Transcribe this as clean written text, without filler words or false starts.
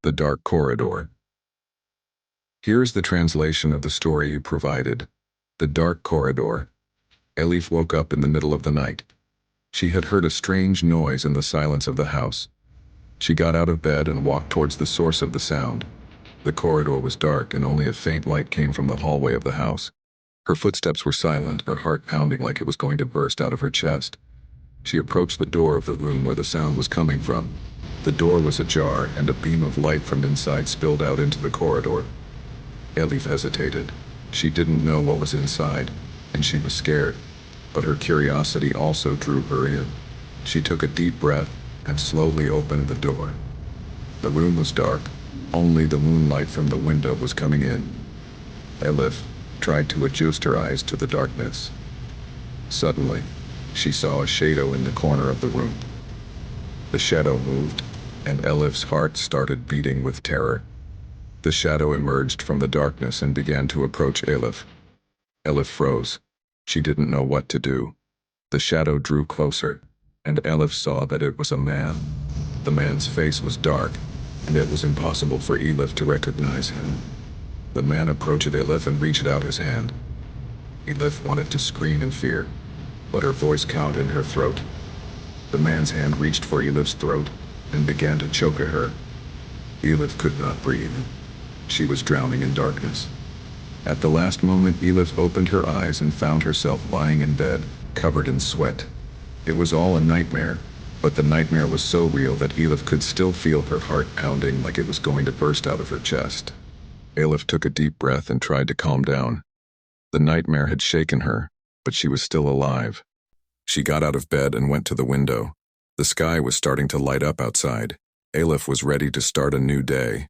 The Dark Corridor. Here is the translation of the story you provided. The Dark Corridor. Elif woke up in the middle of the night. She had heard a strange noise in the silence of the house. She got out of bed and walked towards the source of the sound. The corridor was dark and only a faint light came from the hallway of the house. Her footsteps were silent, her heart pounding like it was going to burst out of her chest. She approached the door of the room where the sound was coming from. The door was ajar and a beam of light from inside spilled out into the corridor. Elif hesitated. She didn't know what was inside, and she was scared. But her curiosity also drew her in. She took a deep breath and slowly opened the door. The room was dark. Only the moonlight from the window was coming in. Elif tried to adjust her eyes to the darkness. Suddenly, she saw a shadow in the corner of the room. The shadow moved, and Elif's heart started beating with terror. The shadow emerged from the darkness and began to approach Elif. Elif froze. She didn't know what to do. The shadow drew closer, and Elif saw that it was a man. The man's face was dark, and it was impossible for Elif to recognize him. The man approached Elif and reached out his hand. Elif wanted to scream in fear, but her voice caught in her throat. The man's hand reached for Elif's throat and began to choke her. Elif could not breathe. She was drowning in darkness. At the last moment, Elif opened her eyes and found herself lying in bed, covered in sweat. It was all a nightmare, but the nightmare was so real that Elif could still feel her heart pounding like it was going to burst out of her chest. Elif took a deep breath and tried to calm down. The nightmare had shaken her, but she was still alive. She got out of bed and went to the window. The sky was starting to light up outside. Elif was ready to start a new day.